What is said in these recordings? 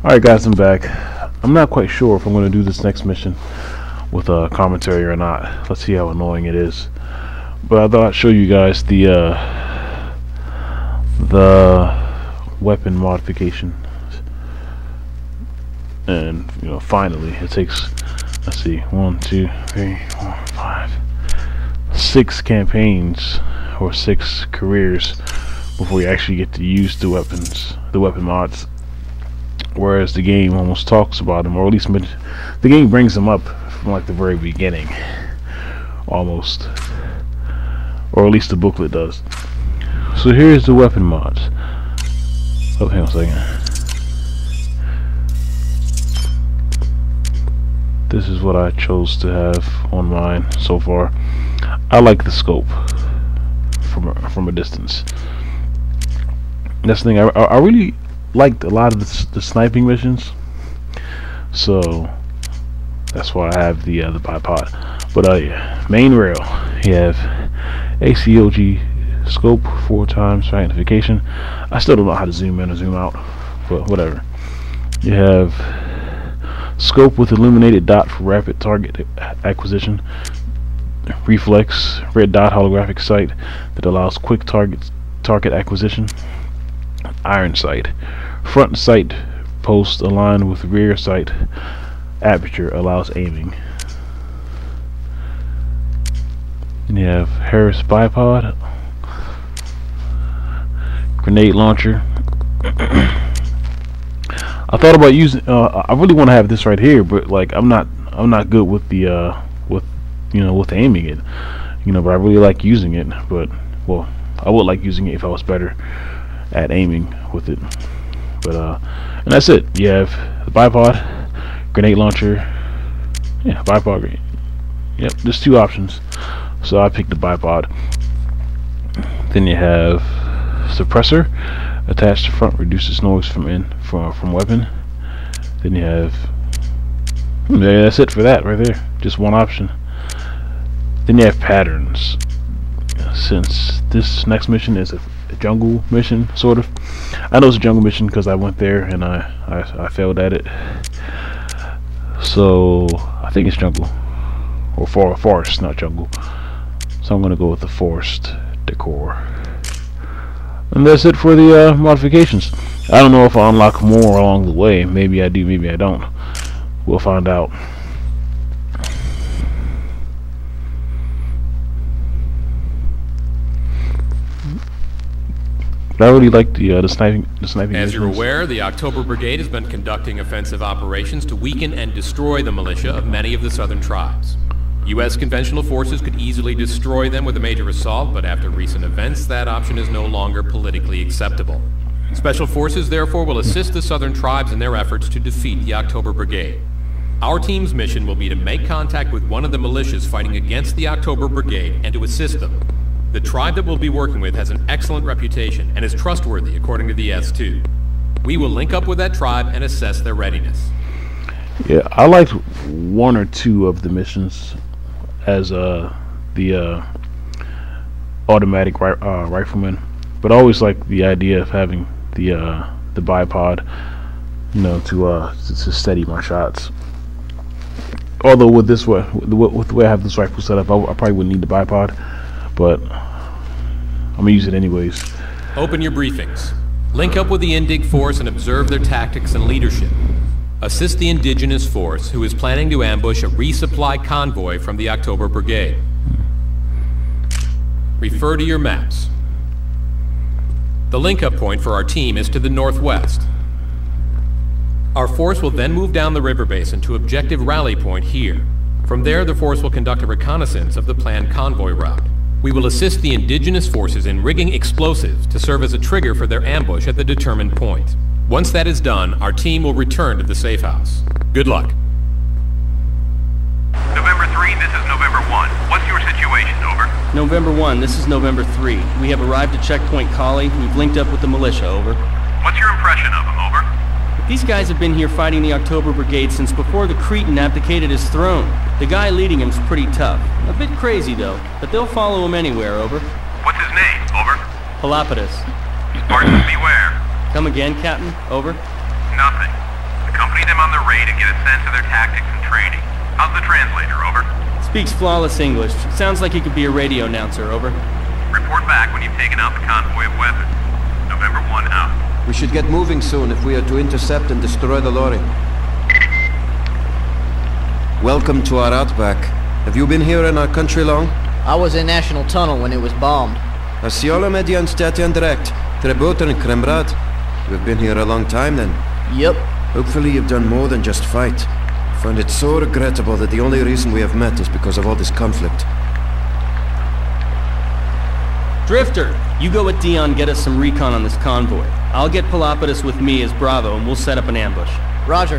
Alright guys, I'm back. I'm not quite sure if I'm going to do this next mission with a commentary or not. Let's see how annoying it is. But I thought I'd show you guys the weapon modification. And, you know, finally, it takes, let's see, 1, 2, 3, 4, 5, 6 campaigns or 6 careers before you actually get to use the weapons, the weapon mods. Whereas the game almost talks about them, or at least the game brings them up from like the very beginning, almost, or at least the booklet does. So here's the weapon mods. Oh, hang on a second. This is what I chose to have on mine so far. I like the scope from a distance. That's the thing. I really liked a lot of the sniping missions, so that's why I have the bipod. But yeah, main rail, you have ACOG scope 4 times magnification. I still don't know how to zoom in or zoom out, but whatever. You have scope with illuminated dot for rapid target acquisition. Reflex red dot holographic sight that allows quick target acquisition. Iron sight, front sight post aligned with rear sight aperture allows aiming. And you have Harris bipod, grenade launcher. I thought about using. I really want to have this right here, but like I'm not good with the with aiming it, but I really like using it. But well, I would like using it if I was better at aiming with it. But and that's it. You have the bipod, grenade launcher, yeah, bipod. Yep, there's 2 options, so I picked the bipod. Then you have suppressor attached to front, reduces noise from weapon. Then you have yeah, that's it for that right there, just one option. Then you have patterns. Since this next mission is a jungle mission, sort of. I know it's a jungle mission because I went there and I failed at it. So I think it's jungle or forest, not jungle. So I'm gonna go with the forest decor. And that's it for the modifications. I don't know if I'll unlock more along the way. Maybe I do, maybe I don't. We'll find out. I really like the sniping. As you're aware, the October Brigade has been conducting offensive operations to weaken and destroy the militia of many of the southern tribes. U.S. conventional forces could easily destroy them with a major assault, but after recent events, that option is no longer politically acceptable. Special forces, therefore, will assist the southern tribes in their efforts to defeat the October Brigade. Our team's mission will be to make contact with one of the militias fighting against the October Brigade and to assist them. The tribe that we'll be working with has an excellent reputation and is trustworthy according to the S2. We will link up with that tribe and assess their readiness. Yeah, I liked 1 or 2 of the missions as the automatic rifleman, but I always like the idea of having the bipod, to steady my shots. Although with this way, with the way I have this rifle set up, I probably wouldn't need the bipod, but I'm gonna use it anyways. Open your briefings. Link up with the Indig force and observe their tactics and leadership. Assist the indigenous force who is planning to ambush a resupply convoy from the October Brigade. Refer to your maps. The link-up point for our team is to the northwest. Our force will then move down the river basin to objective rally point here. From there, the force will conduct a reconnaissance of the planned convoy route. We will assist the indigenous forces in rigging explosives to serve as a trigger for their ambush at the determined point. Once that is done, our team will return to the safe house. Good luck. November 3, this is November 1. What's your situation, over? November 1, this is November 3. We have arrived at Checkpoint Collie. We've linked up with the militia, over. What's your impression of them, over? These guys have been here fighting the October Brigade since before the Cretan abdicated his throne. The guy leading him's pretty tough. A bit crazy, though, but they'll follow him anywhere, over. What's his name, over? Palapidas. Spartans beware. Come again, Captain. Over. Nothing. Accompany them on the raid and get a sense of their tactics and training. How's the translator? Over. Speaks flawless English. Sounds like he could be a radio announcer. Over. Report back when you've taken out the convoy of weapons. November 1 out. We should get moving soon if we are to intercept and destroy the lorry. Welcome to our outback. Have you been here in our country long? I was in National Tunnel when it was bombed. Asiola median statian direct. Treboten and Krembrad. You've been here a long time then. Yep. Hopefully you've done more than just fight. I find it so regrettable that the only reason we have met is because of all this conflict. Drifter, you go with Dion, get us some recon on this convoy. I'll get Pelopidus with me as Bravo, and we'll set up an ambush. Roger.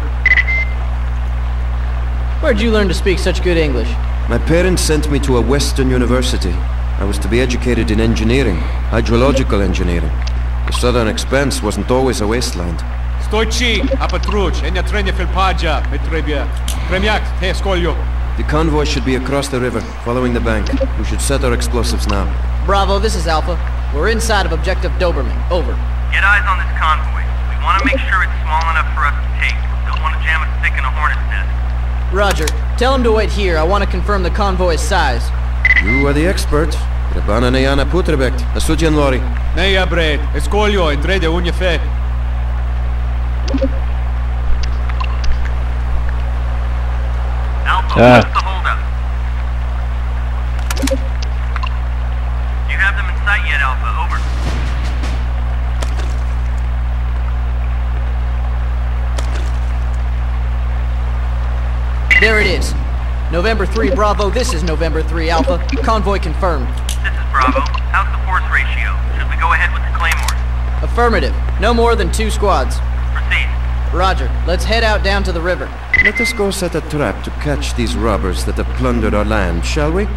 Where'd you learn to speak such good English? My parents sent me to a Western university. I was to be educated in engineering, hydrological engineering. The Southern Expanse wasn't always a wasteland. Stoici, a patruć, e trenie felpagia, metrebia. Premiak, te scolio. The convoy should be across the river, following the bank. We should set our explosives now. Bravo, this is Alpha. We're inside of Objective Doberman. Over. Get eyes on this convoy. We want to make sure it's small enough for us to take. Don't want to jam a stick in a hornet's nest. Roger. Tell him to wait here. I want to confirm the convoy's size. You are the expert. Rebana neana putrebect. Asujian lori. Neia bred, escolio, e trede unje fe. Alpha, what's the holdup? Do you have them in sight yet, Alpha? Over. There it is. November 3 Bravo, this is November 3 Alpha. Convoy confirmed. This is Bravo. How's the force ratio? Should we go ahead with the Claymores? Affirmative. No more than 2 squads. Proceed. Roger. Let's head out down to the river. Let us go set a trap to catch these robbers that have plundered our land, shall we?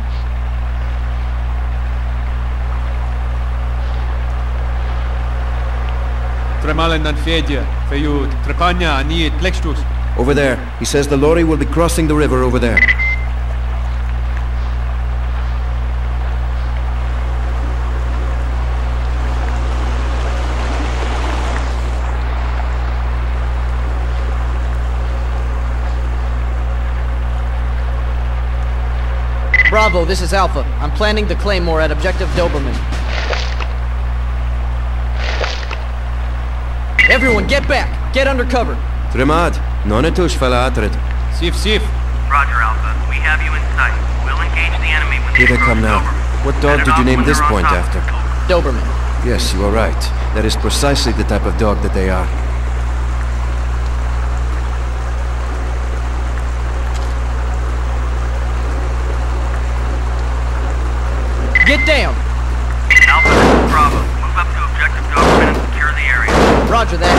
Tremalen nan fedia, feiut, trepania, aniet, plextus. Over there. He says the lorry will be crossing the river over there. Bravo, this is Alpha. I'm planting the Claymore at Objective Doberman. Everyone, get back! Get under cover! Tremad, nonetush fella atred. Sif, sif. Roger, Alpha. We have you in sight. We'll engage the enemy when Here they come now. Doberman. What dog did you name this point after? Doberman. Yes, you are right. That is precisely the type of dog that they are. Get down! Alpha, this is Bravo. Move up to Objective Doberman and secure the area. Roger that.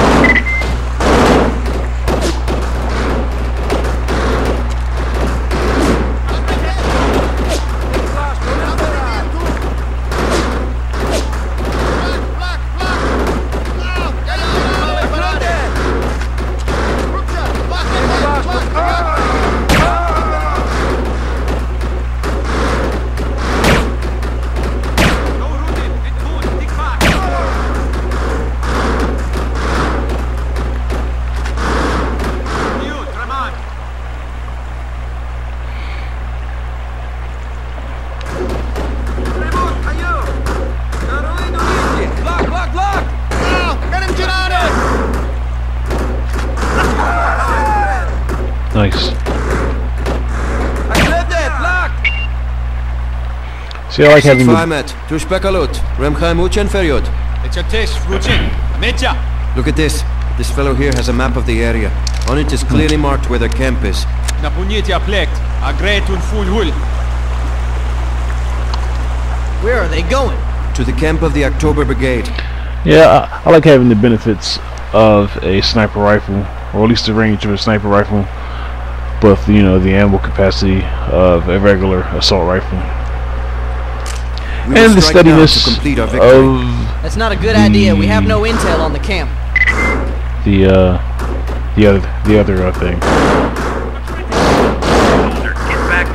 Nice. See, I like having the... Look at this. This fellow here has a map of the area. On it is clearly marked where their camp is. Where are they going? To the camp of the October Brigade. Yeah, I like having the benefits of a sniper rifle, or at least the range of a sniper rifle, but you know, the ammo capacity of a regular assault rifle, and the steadiness of That's not a good idea. We have no intel on the camp. the other thing. Soldier, get back to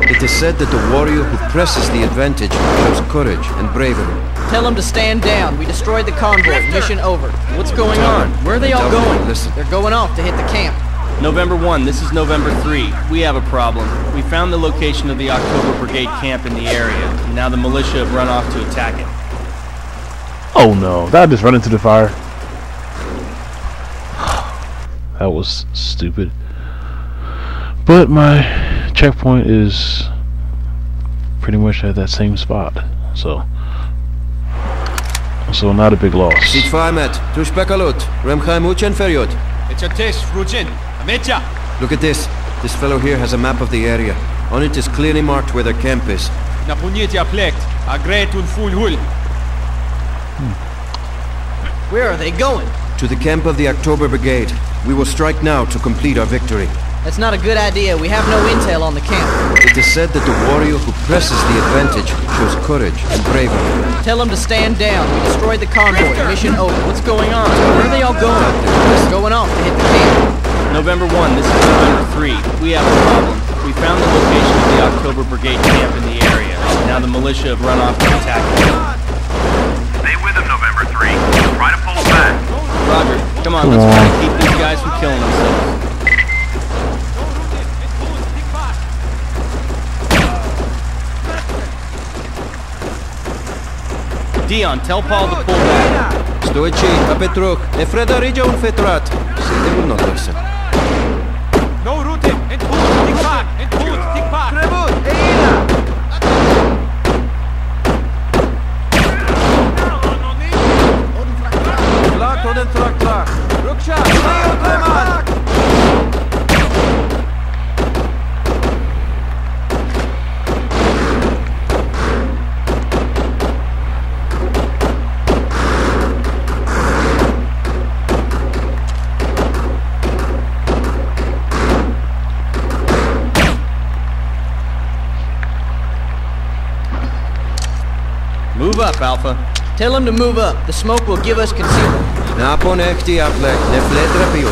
your... It It is said that the warrior who presses the advantage shows courage and bravery. Tell them to stand down. We destroyed the convoy. Mission over. What's going on? Where are they all going? Listen. They're going off to hit the camp. November 1, this is November 3. We have a problem. We found the location of the October Brigade camp in the area. Now the militia have run off to attack it. Oh no, did I just run into the fire? That was stupid. But my checkpoint is pretty much at that same spot. So not a big loss. Sit farmet, tu spekalut, remchaim uchen feriot. It's a test, Rujin. Ametja. Look at this. This fellow here has a map of the area. On it is clearly marked where their camp is. Na punitja plekt. A great un full hul. Where are they going? To the camp of the October Brigade. We will strike now to complete our victory. That's not a good idea. We have no intel on the camp. It is said that the warrior who presses the advantage shows courage and bravery. Tell them to stand down. We destroyed the convoy. Mission over. What's going on? Where are they all going? They're going off to hit the camp. November 1, this is November 3. We have a problem. We found the location of the October Brigade camp in the area. Now the militia have run off to attack it. Stay with them, November 3. Try to pull them back. Roger. Come on, let's try to keep these guys from killing themselves. Dion, tell Paul to pull back. Stoici, a Petruk, e Frederija un fetrat. See, they will not listen. No route. En goed. Tik back. En goed. Tik back. Trebut, Eina! Klak, och den trak. Ruksha, Leo Treman! Move up, Alpha. Tell them to move up. The smoke will give us concealment. Napon ekti aplek, ne fletra piu.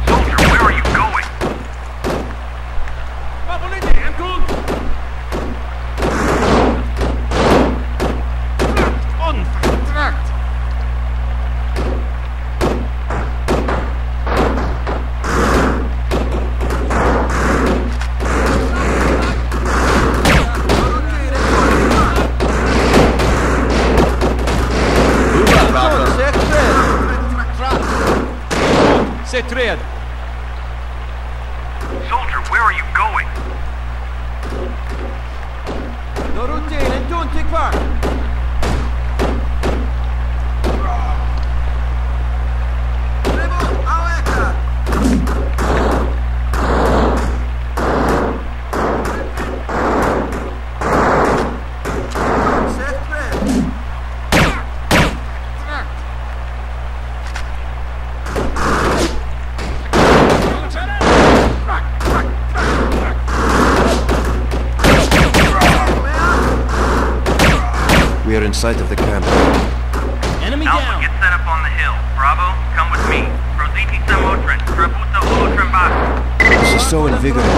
Soldier, where are you going? Setred. Soldier, where are you going? Dorutin, en tun tikvar. We are in sight of the camp. Enemy Alpha, down. get set up on the hill. Bravo, come with me. Proziti samotren. Trabuta ulotren bak. This is so invigorating.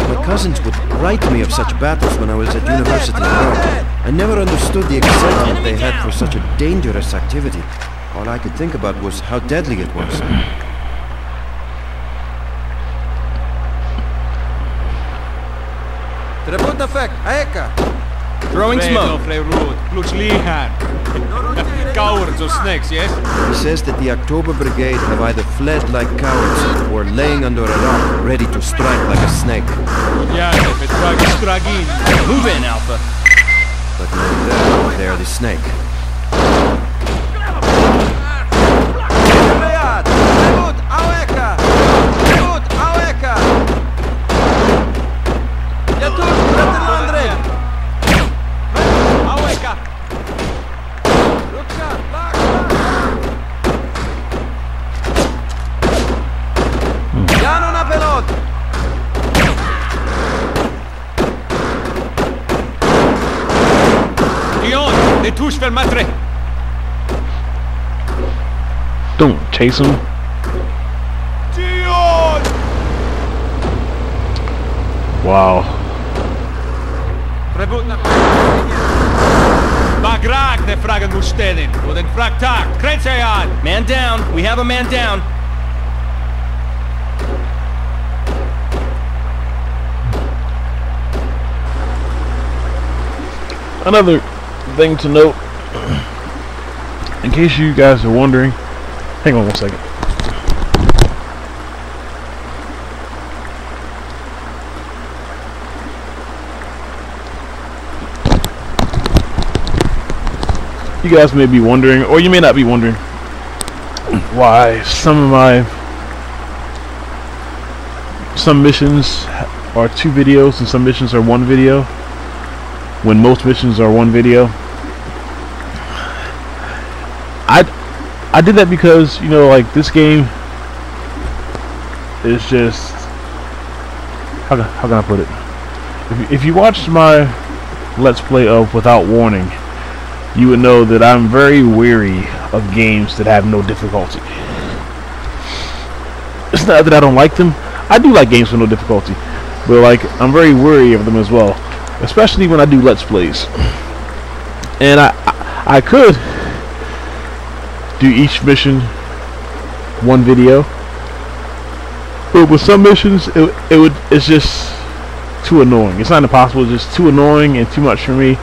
My cousins would write me of such battles when I was at university abroad. I never understood the excitement they had for such a dangerous activity. All I could think about was how deadly it was. Trebut effect, Aeka! Throwing smoke. Cowards or snakes, yes? He says that the October Brigade have either fled like cowards or laying under a rock, ready to strike like a snake. Move in, Alpha. But no, they are the snake. Don't chase him. Wow. Bagrak, de fragen muss stellen. Und den Fragtag. Grenze an. Man down. We have a man down. Another thing to note, in case you guys are wondering, hang on one second. You guys may be wondering, or you may not be wondering, why some missions are 2 videos and some missions are 1 video, when most missions are 1 video. I did that because, you know, like, this game is just, how can I put it? If you watched my Let's Play of Without Warning, you would know that I'm very weary of games that have no difficulty. It's not that I don't like them. I do like games with no difficulty, but like, I'm very weary of them as well, especially when I do Let's Plays. And I could do each mission 1 video, but with some missions it's just too annoying. It's not impossible, it's just too annoying and too much for me.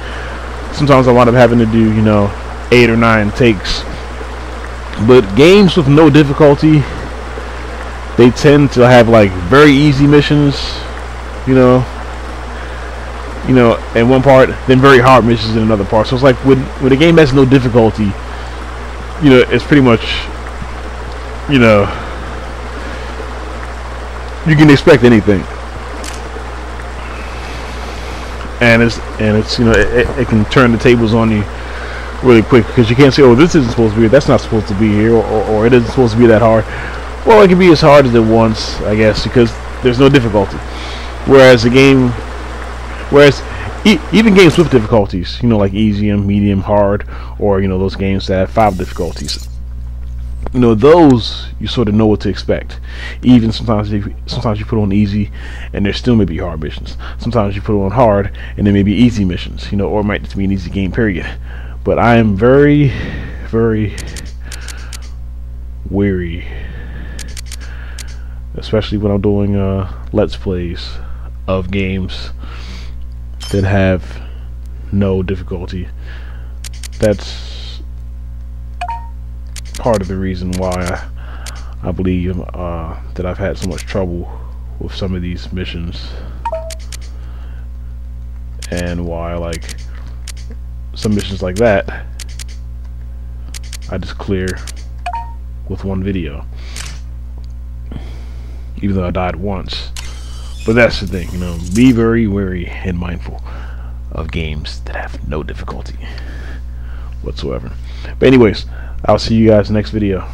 Sometimes I wind up having to do, you know, 8 or 9 takes. But games with no difficulty, they tend to have like very easy missions, you know, in one part, then very hard missions in another part. So it's like when a game has no difficulty, you know, it's pretty much, you know, you can expect anything. And it's you know, it can turn the tables on you really quick, because you can't say, oh, this isn't supposed to be here, that's not supposed to be here, or it isn't supposed to be that hard. Well, it can be as hard as it wants, I guess, because there's no difficulty. Whereas even games with difficulties, you know, like easy, medium, hard, or, you know, those games that have 5 difficulties, you know, those you sort of know what to expect. Even sometimes you put on easy and there still may be hard missions. Sometimes you put on hard and there may be easy missions, you know, or it might just be an easy game, period. But I am very, very weary, especially when I'm doing Let's Plays of games that have no difficulty. That's part of the reason why I believe that I've had so much trouble with some of these missions, and why, like, some missions like that I just clear with 1 video, even though I died once. But that's the thing, you know, be very wary and mindful of games that have no difficulty whatsoever. But anyways, I'll see you guys next video.